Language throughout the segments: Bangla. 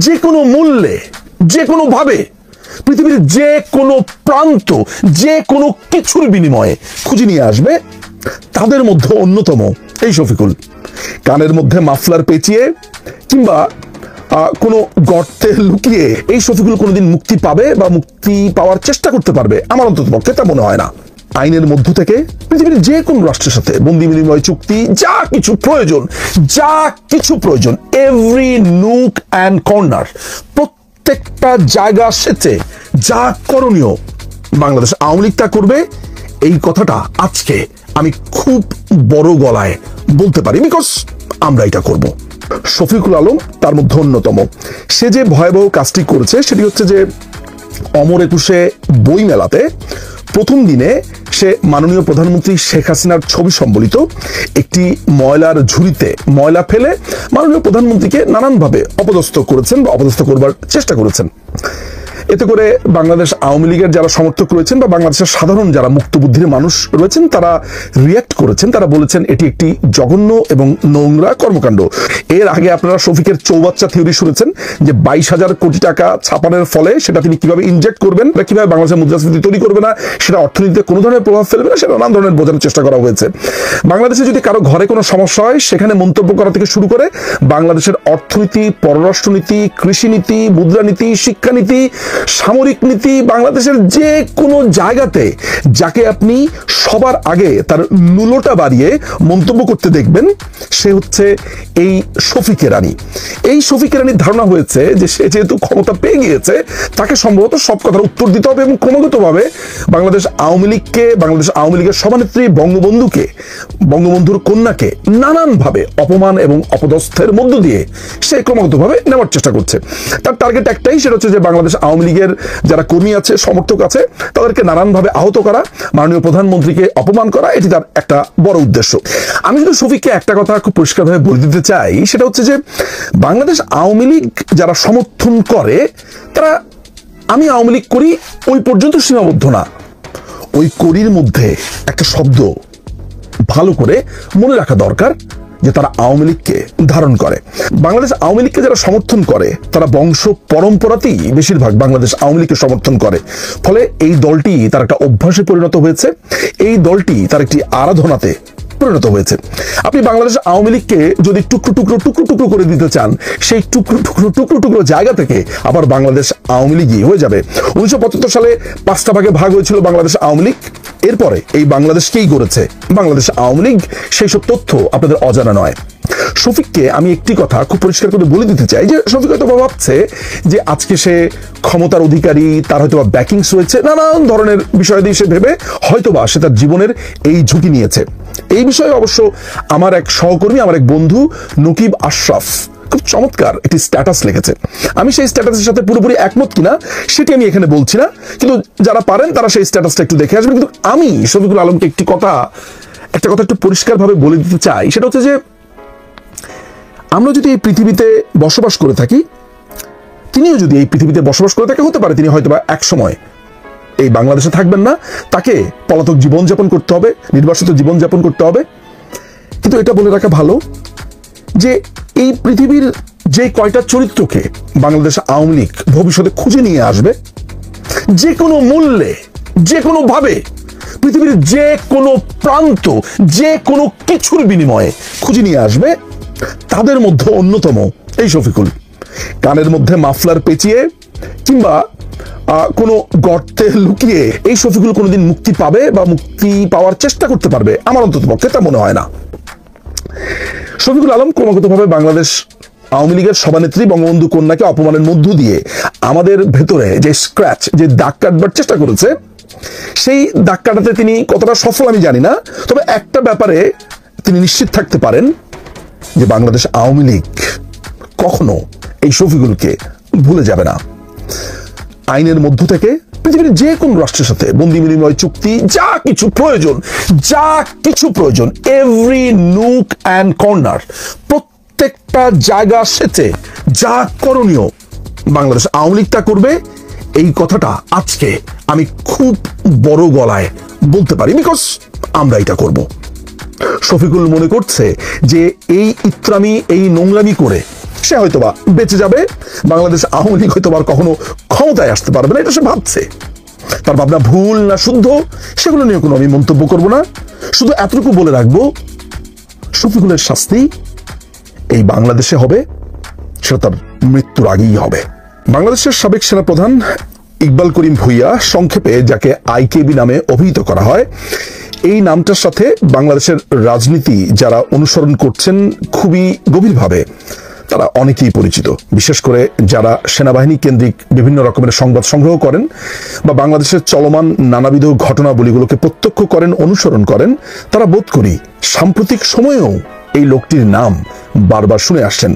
যে কোনো মূল্যে, যে কোনো ভাবে, পৃথিবীর যে কোনো প্রান্ত, যে কোনো কিছুর বিনিময়ে খুঁজে নিয়ে আসবে, তাদের মধ্যে অন্যতম এই শফিকুল। কানের মধ্যে মাফলার পেঁচিয়ে কিংবা কোনো গর্তে লুকিয়ে এই শফিকুল কোনোদিন মুক্তি পাবে বা মুক্তি পাওয়ার চেষ্টা করতে পারবে, আমার অন্তত পক্ষে তা মনে হয় না। আইনের মধ্য থেকে পৃথিবীর যে কোনো রাষ্ট্রের সাথে বন্দি বিনিময় চুক্তি, যা কিছু প্রয়োজন, এভরি নুক অ্যান্ড কর্নার, প্রত্যেকটা জায়গা সেচে যা করণীয় বাংলাদেশ আওয়ামী লীগ তা করবে, এই কথাটা আজকে আমি খুব বড় গলায় বলতে পারি, বিকজ আমরা এটা করব। শফিকুল আলম তার মধ্যে অন্যতম। সে যে ভয়াবহ কাজটি করেছে সেটি হচ্ছে যে অমর একুশে বই মেলাতে প্রথম দিনে সে মাননীয় প্রধানমন্ত্রী শেখ হাসিনার ছবি সম্বলিত একটি ময়লার ঝুড়িতে ময়লা ফেলে মাননীয় প্রধানমন্ত্রীকে নানানভাবে অপদস্থ করেছেন বা অপদস্থ করবার চেষ্টা করেছেন। এতে করে বাংলাদেশ আওয়ামী লীগের যারা সমর্থক রয়েছেন বা বাংলাদেশের সাধারণ যারা মুক্তবুদ্ধির মানুষ রয়েছেন তারা রিয়াক্ট করেছেন, তারা বলেছেন এটি একটি জঘন্য এবং নোংরা কর্মকাণ্ড। এর আগে আপনারা শফিকের চৌবাচ্চা থিওরি শুনেছেন যে 22,000 কোটি টাকা ছাপানোর ফলে সেটা তিনি কিভাবে ইনজেক্ট করবেন বা কিভাবে বাংলাদেশের মুদ্রাস্ফীতি তৈরি করবে না, সেটা অর্থনীতিতে কোনো ধরনের প্রভাব ফেলবে না, সেটা নানান ধরনের বোঝানোর চেষ্টা করা হয়েছে। বাংলাদেশে যদি কারো ঘরে কোনো সমস্যা হয় সেখানে মন্তব্য করা থেকে শুরু করে বাংলাদেশের অর্থনীতি, পররাষ্ট্রনীতি, কৃষিনীতি, মুদ্রানীতি, শিক্ষানীতি, সামরিক নীতি, বাংলাদেশের যে কোনো জায়গাতে যাকে আপনি সবার আগে তার নুলোটা বাড়িয়ে মন্তব্য করতে দেখবেন সে হচ্ছে এই শফিকের রানী। এই শফিকের রানীর ধারণা হয়েছে যে সে যেহেতু ক্ষমতা পেয়ে গিয়েছে তাকে সম্ভবত সব কথার উত্তর দিতে হবে এবং ক্রমাগতভাবে বাংলাদেশ আওয়ামী লীগের সভানেত্রী বঙ্গবন্ধুর কন্যাকে নানানভাবে অপমান এবং অপদস্থের মধ্য দিয়ে সে ক্রমাগতভাবে নেওয়ার চেষ্টা করছে। তার টার্গেট একটাই, সেটা হচ্ছে যে বাংলাদেশ আওয়ামী লীগের যারা কর্মী আছে, সমর্থক আছে, তাদেরকে নানানভাবে আহত করা, মাননীয় প্রধানমন্ত্রীকে অপমান করা, এটি তার একটা বড় উদ্দেশ্য। আমি যদি শফিককে একটা কথা খুব পরিষ্কারভাবে বলে দিতে চাই, সেটা হচ্ছে যে বাংলাদেশ আওয়ামী লীগ যারা সমর্থন করে তারা আমি আওয়ামী লীগ করি ওই পর্যন্ত সীমাবদ্ধ না। ওই করির মধ্যে একটা শব্দ ভালো করে মনে রাখা দরকার যে তারা আওয়ামী লীগকে ধারণ করে। বাংলাদেশ আওয়ামী লীগকে যারা সমর্থন করে তারা বংশ পরম্পরাতেই বেশিরভাগ বাংলাদেশ আওয়ামী লীগকে সমর্থন করে। ফলে এই দলটি তার একটা অভ্যাসে পরিণত হয়েছে, এই দলটি তার একটি আরাধনাতে পরিণত হয়েছে। আপনি বাংলাদেশ আওয়ামী লীগকে যদি টুকরো টুকরো করে দিতে চান, সেই টুকরো জায়গা থেকে আবার বাংলাদেশ আওয়ামী লীগই হয়ে যাবে। 1975 সালে 5টা ভাগে ভাগ হয়েছিল বাংলাদেশ আওয়ামী লীগ, এরপরে এই বাংলাদেশকেই গড়েছে বাংলাদেশ আওয়ামী লীগ। সেই সব তথ্য আপনাদের অজানা নয়। শফিককে আমি একটি কথা খুব পরিষ্কার করে বলে দিতে চাই যে শফিক হয়তো ভাবছে যে আজকে সে ক্ষমতার অধিকারী, তার হয়তো ব্যাকিংস রয়েছে, নানান ধরনের বিষয় দিয়ে সে ভেবে হয়তোবা সে তার জীবনের এই ঝুঁকি নিয়েছে। এই বিষয়ে অবশ্য আমার এক সহকর্মী, আমার এক বন্ধু নকিব আশরাফ খুব চমৎকার একটি স্ট্যাটাস লিখেছে। আমি সেই স্ট্যাটাসের সাথে পুরোপুরি একমত কিনা সেটি আমি এখানে বলছি না, কিন্তু যারা পারেন তারা সেই স্ট্যাটাসটা একটু দেখে আসবেন। কিন্তু আমি শফিকুল আলমকে একটা কথা একটু পরিষ্কারভাবে বলে দিতে চাই, সেটা হচ্ছে যে আমরা যদি এই পৃথিবীতে বসবাস করে থাকি, তিনিও যদি এই পৃথিবীতে বসবাস করে থাকে, হতে পারে তিনি হয়তোবা এক সময় এই বাংলাদেশে থাকবেন না, তাকে পলাতক জীবনযাপন করতে হবে, নির্বাসিত জীবনযাপন করতে হবে। কিন্তু এটা বলে রাখা ভালো যে এই পৃথিবীর যে কয়টা চরিত্রকে বাংলাদেশ আওয়ামী লীগ ভবিষ্যতে খুঁজে নিয়ে আসবে, যে কোনো মূল্যে, যে কোনো ভাবে, পৃথিবীর যে কোনো প্রান্ত, যে কোনো কিছুর বিনিময়ে খুঁজে নিয়ে আসবে, তাদের মধ্যে অন্যতম এই শফিকুল। কানের মধ্যে মাফলার পেঁচিয়ে কিংবা কোনো গর্তে লুকিয়ে এই শফিকুল কোনোদিন মুক্তি পাবে বা মুক্তি পাওয়ার চেষ্টা করতে পারবে, আমার অন্তত পক্ষে তা মনে হয় না। শফিকুল আলম ক্রমাগতভাবে বাংলাদেশ আওয়ামী লীগের সভানেত্রী বঙ্গবন্ধু কন্যাকে অপমানের মধ্য দিয়ে আমাদের ভেতরে যে স্ক্র্যাচ, যে দাগ কাটবার চেষ্টা করেছে, সেই দাগ কাটাতে তিনি কতটা সফল আমি জানি না, তবে একটা ব্যাপারে তিনি নিশ্চিত থাকতে পারেন যে বাংলাদেশ আওয়ামী লীগ কখনো এই শফিকুলকে ভুলে যাবে না। আইনের মধ্য থেকে পৃথিবীর যে কোনো রাষ্ট্রের সাথে বন্দি বিনিময় চুক্তি, যা কিছু প্রয়োজন, এভরি নুক অ্যান্ড কর্নার, প্রত্যেকটা জায়গা সেচে যা করণীয় বাংলাদেশ আওয়ামী লীগ তা করবে, এই কথাটা আজকে আমি খুব বড় গলায় বলতে পারি, বিকজ আমরা এটা করব। শফিকুল মনে করছে যে এই ইত্রামি, এই নোংরামি করে সে হয়তোবা বেঁচে যাবে, বাংলাদেশ আওয়ামী লীগ হয়তো আর কখনো ক্ষমতায় আসতে পারবে না, এটা সে ভাবছে। তার ভাবনা ভুল না শুদ্ধ সেগুলো নিয়ে কোনো আমি মন্তব্য করব না, শুধু এতটুকু বলে রাখবো শফিকুলের শাস্তি এই বাংলাদেশে হবে, সেটা তার মৃত্যুর আগেই হবে। বাংলাদেশের সাবেক সেনাপ্রধান ইকবাল করিম ভূঁইয়া, সংক্ষেপে যাকে আইকেবি নামে অভিহিত করা হয়, এই নামটার সাথে বাংলাদেশের রাজনীতি যারা অনুসরণ করছেন খুবই গভীরভাবে তারা অনেকেই পরিচিত। বিশেষ করে যারা সেনাবাহিনী কেন্দ্রিক বিভিন্ন রকমের সংবাদ সংগ্রহ করেন বা বাংলাদেশের চলমান নানাবিধ ঘটনাবলীগুলোকে প্রত্যক্ষ করেন, অনুসরণ করেন, তারা বোধ করি সাম্প্রতিক সময়েও এই লোকটির নাম বারবার শুনে আসছেন।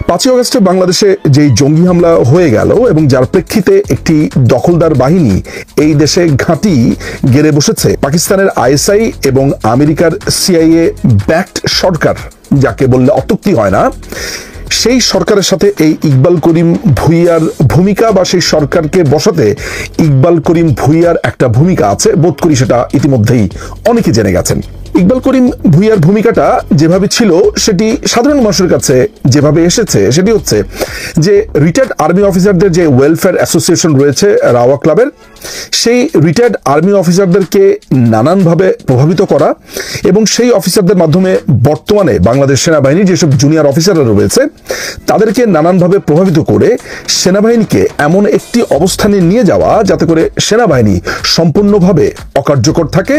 5ই আগস্টে বাংলাদেশে যেই জঙ্গি হামলা হয়ে গেল এবং যার প্রেক্ষিতে একটি দখলদার বাহিনী এই দেশে ঘাঁটি গেড়ে বসেছে, পাকিস্তানের আইএসআই এবং আমেরিকার সিআইএ ব্যাকড সরকার যাকে বললে অত্যুক্তি হয় না, সেই সরকারের সাথে এই ইকবাল করিম ভূঁইয়ার ভূমিকা বা সেই সরকারকে বসাতে ইকবাল করিম ভূঁইয়ার একটা ভূমিকা আছে, বোধ করি সেটা ইতিমধ্যেই অনেকে জেনে গেছেন। ইকবাল করিম ভূঁইয়ার ভূমিকাটা যেভাবে ছিল সেটি সাধারণ মানুষের কাছে যেভাবে এসেছে সেটি হচ্ছে যে রিটায়ার্ড আর্মি অফিসারদের যে ওয়েলফেয়ার অ্যাসোসিয়েশন রয়েছে রাওয়া ক্লাবের, সেই রিটায়ার্ড আর্মি অফিসারদেরকে নানানভাবে প্রভাবিত করা এবং সেই অফিসারদের মাধ্যমে বর্তমানে বাংলাদেশ সেনাবাহিনীর যেসব জুনিয়র অফিসাররা রয়েছে তাদেরকে নানানভাবে প্রভাবিত করে সেনাবাহিনীকে এমন একটি অবস্থানে নিয়ে যাওয়া যাতে করে সেনাবাহিনী সম্পূর্ণভাবে অকার্যকর থাকে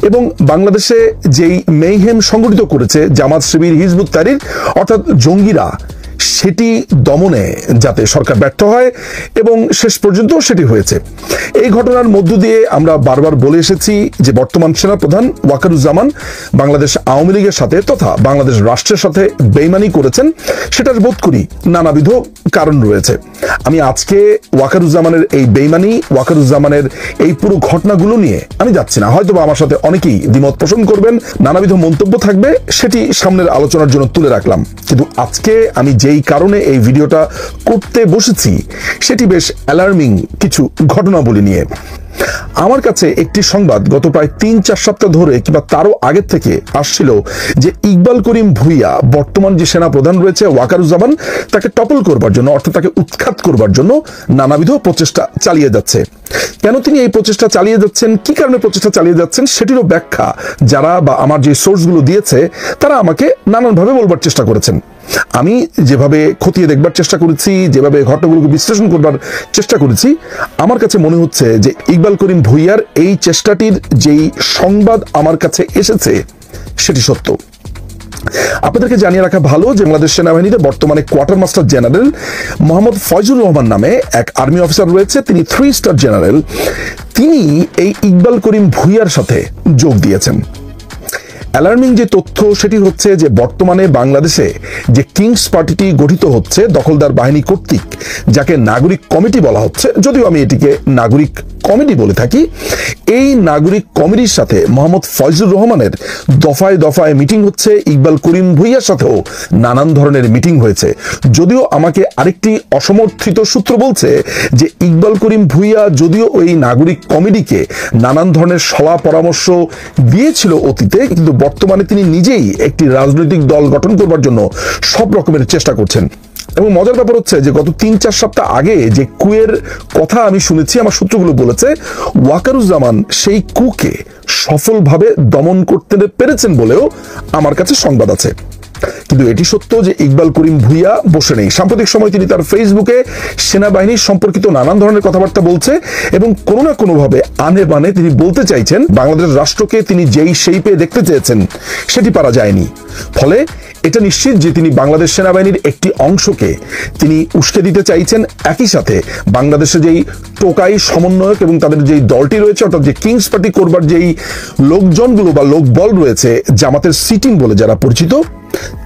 এবং বাংলাদেশে যেই মেইহেম সংগঠিত করেছে জামাত শিবির হিজবুত তাহরির অর্থাৎ জঙ্গিরা, সেটি দমনে যাতে সরকার ব্যর্থ হয় এবং শেষ পর্যন্ত সেটি হয়েছে। এই ঘটনার মধ্য দিয়ে আমরা বারবার বলে এসেছি যে বর্তমান সেনাপ্রধান ওয়াকারুজ্জামান বাংলাদেশ আওয়ামী লীগের সাথে তথা বাংলাদেশ রাষ্ট্রের সাথে বেইমানি করেছেন, সেটার বোধ করি নানাবিধ কারণ রয়েছে। আমি আজকে ওয়াকারুজ্জামানের এই বেইমানি, ওয়াকারুজ্জামানের এই পুরো ঘটনাগুলো নিয়ে আমি যাচ্ছি না, হয়তো আমার সাথে অনেকেই দ্বিমত পোষণ করবেন, নানাবিধ মন্তব্য থাকবে, সেটি সামনের আলোচনার জন্য তুলে রাখলাম। কিন্তু আজকে আমি যেই কারণে এই ভিডিওটা করতে বসেছি সেটি বেশ অ্যালার্মিং কিছু ঘটনাবলী নিয়ে। আমার কাছে একটি সংবাদ গত প্রায় 3-4 সপ্তাহ ধরে কিংবা তারও আগের থেকে আসছিল যে ইকবাল করিম ভূঁইয়া বর্তমান যে সেনা প্রধান রয়েছে ওয়াকারুজ্জামান তাকে টপল করবার জন্য অর্থাৎ তাকে উৎখাত করবার জন্য নানাবিধ প্রচেষ্টা চালিয়ে যাচ্ছে। কেন তিনি এই প্রচেষ্টা চালিয়ে যাচ্ছেন, কি কারণে প্রচেষ্টা চালিয়ে যাচ্ছেন সেটিরও ব্যাখ্যা যারা বা আমার যে সোর্সগুলো দিয়েছে তারা আমাকে নানানভাবে বলবার চেষ্টা করেছেন। আমি যেভাবে খতিয়ে দেখবার চেষ্টা করেছি, যেভাবে ঘটনাগুলোকে বিশ্লেষণ করবার চেষ্টা করেছি, আমার কাছে মনে হচ্ছে যে ইকবাল করিম ভূঁইয়ার এই চেষ্টাটির যেই সংবাদ আমার কাছে এসেছে সেটি সত্য। আপনাদেরকে জানিয়ে রাখা ভালো যে বাংলাদেশ সেনাবাহিনীতে বর্তমানে quarter master general Mohammad Foyzur Rahman নামে এক আর্মি অফিসার রয়েছে, তিনি 3 স্টার জেনারেল। তিনি এই ইকবাল করিম ভূঁইয়ার সাথে যোগ দিয়েছেন। অ্যালার্মিং যে তথ্য সেটি হচ্ছে যে বর্তমানে বাংলাদেশে যে কিংস পার্টিটি গঠিত হচ্ছে দখলদার বাহিনী কর্তৃক, যাকে নাগরিক কমিটি বলা হচ্ছে, যদিও আমি এটিকে নাগরিক কমিটি বলে থাকি, এই নাগরিক কমিটির সাথে মোহাম্মদ ফয়জুর রহমানের দফায় দফায় মিটিং হচ্ছে, ইকবাল করিম ভূঁইয়ার সাথেও নানান ধরনের মিটিং হয়েছে। যদিও আমাকে আরেকটি অসমর্থিত সূত্র বলছে যে ইকবাল করিম ভূঁইয়া যদিও ওই নাগরিক কমিটিকে নানান ধরনের সলা পরামর্শ দিয়েছিল অতীতে, কিন্তু বর্তমানে তিনি নিজেই একটি রাজনৈতিক দল গঠন করবার জন্য সব রকমের চেষ্টা করছেন। এবং মজার ব্যাপার হচ্ছে যে গত 3-4 সপ্তাহ আগে যে কুয়ের কথা আমি শুনেছি, আমার সূত্রগুলো বলেছে ওয়াকারুজ্জামান সেই কুকে সফলভাবে দমন করতে পেরেছেন বলেও আমার কাছে সংবাদ আছে। কিন্তু এটি সত্য যে ইকবাল করিম ভূঁইয়া বসে নেই। সাম্প্রতিক সময় তিনি তার ফেসবুকে সেনাবাহিনীর সম্পর্কিত নানান ধরনের কথাবার্তা বলছে এবং কোনো না কোনোভাবে আনে বানে তিনি বলতে চাইছেন বাংলাদেশ রাষ্ট্রকে তিনি যেই শেপে দেখতে চেয়েছেন সেটি পারা যায়নি। ফলে এটা নিশ্চিত যে তিনি বাংলাদেশ সেনাবাহিনীর একটি অংশকে তিনি উস্কে দিতে চাইছেন। একই সাথে বাংলাদেশে যেই টোকাই সমন্বয়ক এবং তাদের যেই দলটি রয়েছে অর্থাৎ যে কিংস পার্টি করবার যেই লোকজনগুলো বা লোকবল রয়েছে, জামাতের সিটিং বলে যারা পরিচিত,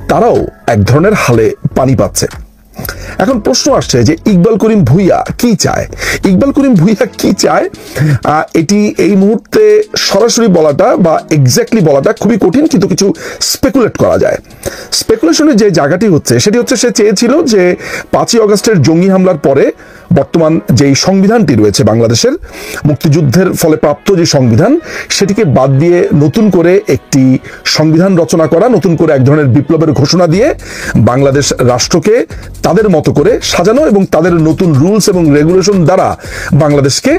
তারাও এক ধরনের হালে পানি পাচ্ছে। এখন প্রশ্ন আসছে যে ইকবাল করিম ভূঁইয়া কি চায়। ইকবাল করিম ভূঁইয়া কি চায় এটি এই মুহূর্তে সরাসরি বলাটা বা এক্স্যাক্টলি বলাটা খুবই কঠিন, কিন্তু কিছু স্পেকুলেট করা যায়। স্পেকুলেশনের যে জায়গাটি হচ্ছে সেটি হচ্ছে সে চেয়েছিল যে 5ই আগস্টের জঙ্গি হামলার পরে বর্তমান যেই সংবিধানটি রয়েছে বাংলাদেশের, মুক্তিযুদ্ধের ফলে প্রাপ্ত যে সংবিধান, সেটিকে বাদ দিয়ে নতুন করে একটি সংবিধান রচনা করা, নতুন করে এক ধরনের বিপ্লবের ঘোষণা দিয়ে বাংলাদেশ রাষ্ট্রকে তাদের মতো করে সাজানো এবং তাদের নতুন রুলস এবং রেগুলেশন দ্বারা বাংলাদেশকে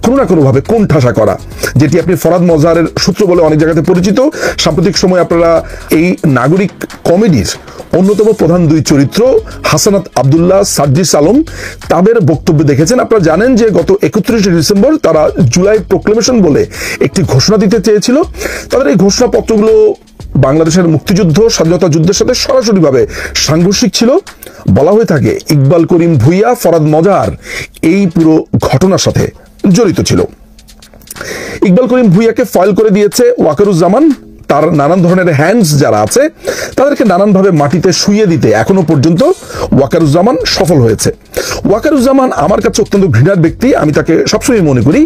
কোনো না কোনোভাবে কোণঠাসা করা, যেটি আপনি ফরাদ মজহারের সূত্র বলে অনেক জায়গাতে পরিচিত। সাম্প্রতিক সময় আপনারা এই নাগরিক কমিটির অন্যতম প্রধান দুই চরিত্র হাসানাত আব্দুল্লাহ, সার্জিস আলম, তাদের বক্তব্য দেখেছেন। আপনারা জানেন যে গত 31শে ডিসেম্বর তারা জুলাই প্রোক্লেমেশন বলে একটি ঘোষণা দিতে চেয়েছিল। তাদের এই ঘোষণাপত্রগুলো বাংলাদেশের মুক্তিযুদ্ধ, স্বাধীনতা যুদ্ধের সাথে সরাসরিভাবে সাংঘর্ষিক ছিল। বলা হয়ে থাকে ইকবাল করিম ভূঁইয়া, ফরাদ মজহার এই পুরো ঘটনার সাথে জড়িত ছিল। ইকবাল করিম ভূঁইয়াকে ফাইল করে দিয়েছে ওয়াকারুজ্জামান। তার নানান ধরনের হ্যান্ডস যারা আছে তাদেরকে নানানভাবে মাটিতে শুইয়ে দিতে এখনো পর্যন্ত ওয়াকারুজ্জামান সফল হয়েছে। ওয়াকারুজ্জামান আমার কাছে অত্যন্ত ঘৃণার ব্যক্তি। আমি তাকে সবসময় মনে করি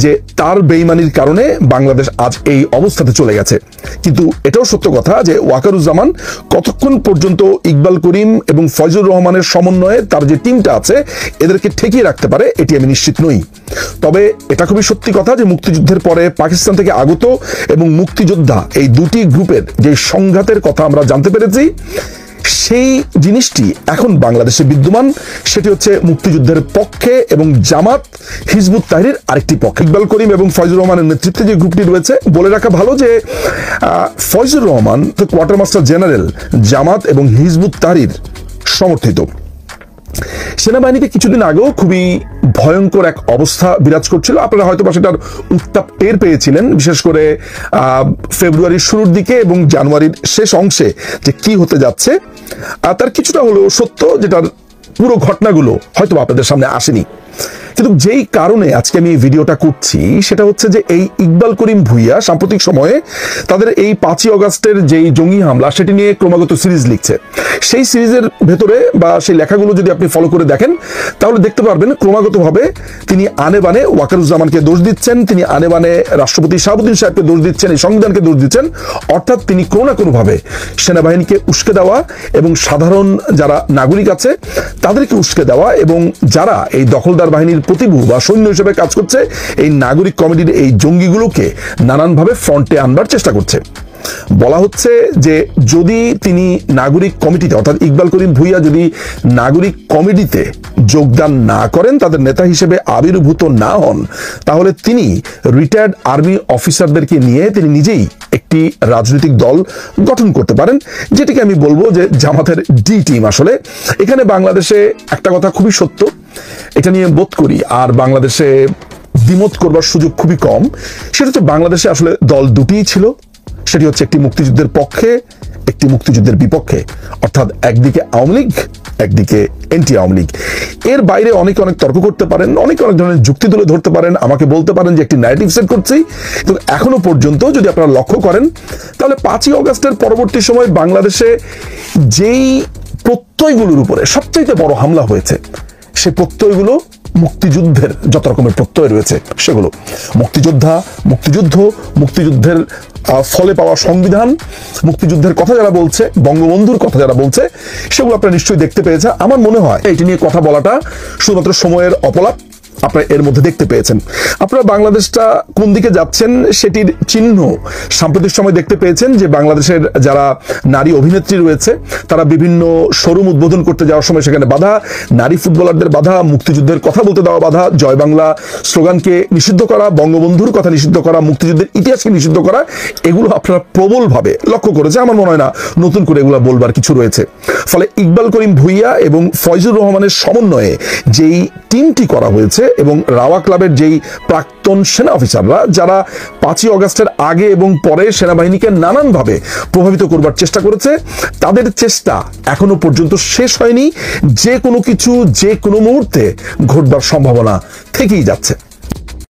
যে তার বেইমানির কারণে বাংলাদেশ আজ এই অবস্থাতে চলে গেছে। কিন্তু এটাও সত্য কথা যে ওয়াকারুজ্জামান কতক্ষণ পর্যন্ত ইকবাল করিম এবং ফয়জুর রহমানের সমন্বয়ে তার যে টিমটা আছে এদেরকে ঠেকিয়ে রাখতে পারে এটি আমি নিশ্চিত নই। তবে এটা খুবই সত্যি কথা যে মুক্তিযুদ্ধের পরে পাকিস্তান থেকে আগত এবং মুক্তিযোদ্ধা এই দুটি গ্রুপের যে সংঘাতের কথা আমরা জানতে পেরেছি, সেই জিনিসটি এখন বাংলাদেশে বিদ্যমান। সেটি হচ্ছে মুক্তিযুদ্ধের পক্ষে এবং জামাত, হিজবুত তাহরির আরেকটি পক্ষে। ইকবাল করিম এবং ফয়জুর রহমানের নেতৃত্বে যে গ্রুপটি রয়েছে, বলে রাখা ভালো যে ফয়জুর রহমান তো কোয়ার্টার মাস্টার জেনারেল জামাত এবং হিজবুত তাহরির সমর্থিত। সেনাবাহিনীতে কিছুদিন আগেও খুবই ভয়ঙ্কর এক অবস্থা বিরাজ করছিল। আপনারা হয়তো বা সেটার উত্তাপ টের পেয়েছিলেন, বিশেষ করে ফেব্রুয়ারির শুরুর দিকে এবং জানুয়ারির শেষ অংশে যে কি হতে যাচ্ছে তার কিছুটা হলেও সত্য, যেটার পুরো ঘটনাগুলো হয়তো আপনাদের সামনে আসেনি। কিন্তু যেই কারণে আজকে আমি এই ভিডিওটা করছি সেটা হচ্ছে যে এই ইকবাল করিম ভূঁইয়া সাম্প্রতিক সময়ে তাদের এই 5ই অগাস্টের যেই জঙ্গি হামলা সেটি নিয়ে ক্রমাগত সিরিজ লিখছে। সেই সিরিজের ভেতরে বা সেই লেখাগুলো যদি আপনি ফলো করে দেখেন তাহলে দেখতে পারবেন ক্রমাগতভাবে তিনি আনে বানে ওয়াকারুজ্জামানকে দোষ দিচ্ছেন, তিনি আনে বানে রাষ্ট্রপতি শাহাবুদ্দিন সাহেবকে দোষ দিচ্ছেন, এই সংবিধানকে দোষ দিচ্ছেন। অর্থাৎ তিনি কোনো না কোনোভাবে সেনাবাহিনীকে উস্কে দেওয়া এবং সাধারণ যারা নাগরিক আছে তাদেরকে উস্কে দেওয়া এবং যারা এই দখলদার বাহিনীর প্রতিভূ বা সৈন্য হিসেবে কাজ করছে এই নাগরিক কমিটির এই জঙ্গিগুলোকে নানানভাবে ফ্রন্টে আনবার চেষ্টা করছে। বলা হচ্ছে যে যদি তিনি নাগরিক কমিটিতে অর্থাৎ ইকবাল করিম ভূঁইয়া যদি নাগরিক কমিটিতে যোগদান না করেন, তাদের নেতা হিসেবে আবির্ভূত না হন, তাহলে তিনি রিটায়ার্ড আর্মি অফিসারদেরকে নিয়ে তিনি নিজেই একটি রাজনৈতিক দল গঠন করতে পারেন, যেটিকে আমি বলবো যে জামাতের ডি টিম। আসলে এখানে বাংলাদেশে একটা কথা খুবই সত্য, এটা নিয়ে বোধ করি আর বাংলাদেশে দ্বিমত করবার সুযোগ খুবই কম। সেটা হচ্ছে বাংলাদেশে আসলে দল দুটিই ছিল, সেটি হচ্ছে একটি মুক্তিযুদ্ধের পক্ষে, একটি মুক্তিযুদ্ধের বিপক্ষে। অর্থাৎ একদিকে আওয়ামী লীগ, একদিকে এন্টি আওয়ামী লীগ। এর বাইরে অনেকে অনেক তর্ক করতে পারেন, অনেক অনেক ধরনের যুক্তি তুলে ধরতে পারেন, আমাকে বলতে পারেন যে একটি ন্যারেটিভ সেট করছি। কিন্তু এখনো পর্যন্ত যদি আপনারা লক্ষ্য করেন তাহলে 5ই অগাস্টের পরবর্তী সময় বাংলাদেশে যেই প্রত্যয়গুলোর উপরে সবচেয়ে বড় হামলা হয়েছে সেই প্রত্যয়গুলো মুক্তিযুদ্ধের যত রকমের প্রত্যয় রয়েছে সেগুলো মুক্তিযোদ্ধা, মুক্তিযুদ্ধ, মুক্তিযুদ্ধের ফলে পাওয়া সংবিধান, মুক্তিযুদ্ধের কথা যারা বলছে, বঙ্গবন্ধুর কথা যারা বলছে, সেগুলো আপনারা নিশ্চয়ই দেখতে পেয়েছেন। আমার মনে হয় এটি নিয়ে কথা বলাটা শুধুমাত্র সময়ের অপলাপ আপনারা এর মধ্যে দেখতে পেয়েছেন। আপনারা বাংলাদেশটা কোন দিকে যাচ্ছেন সেটির চিহ্ন সাম্প্রতিক সময় দেখতে পেয়েছেন যে বাংলাদেশের যারা নারী অভিনেত্রী রয়েছে তারা বিভিন্ন শোরুম উদ্বোধন করতে যাওয়ার সময় সেখানে বাধা, নারী ফুটবলারদের বাধা, মুক্তিযুদ্ধের কথা বলতে দেওয়া বাধা, জয় বাংলা স্লোগানকে নিষিদ্ধ করা, বঙ্গবন্ধুর কথা নিষিদ্ধ করা, মুক্তিযুদ্ধের ইতিহাসকে নিষিদ্ধ করা, এগুলো আপনারা প্রবলভাবে লক্ষ্য করেছে। আমার মনে হয় না নতুন করে এগুলো বলবার কিছু রয়েছে। ফলে ইকবাল করিম ভূঁইয়া এবং ফয়জুর রহমানের সমন্বয়ে যেই টিমটি করা হয়েছে এবং রাওয়া ক্লাবের যেই প্রাক্তন সেনা অফিসাররা যারা 5ই অগাস্টের আগে এবং পরে সেনাবাহিনীকে নানানভাবে প্রভাবিত করবার চেষ্টা করেছে, তাদের চেষ্টা এখনো পর্যন্ত শেষ হয়নি। যে কোনো কিছু যে কোনো মুহূর্তে ঘটবার সম্ভাবনা থেকেই যাচ্ছে।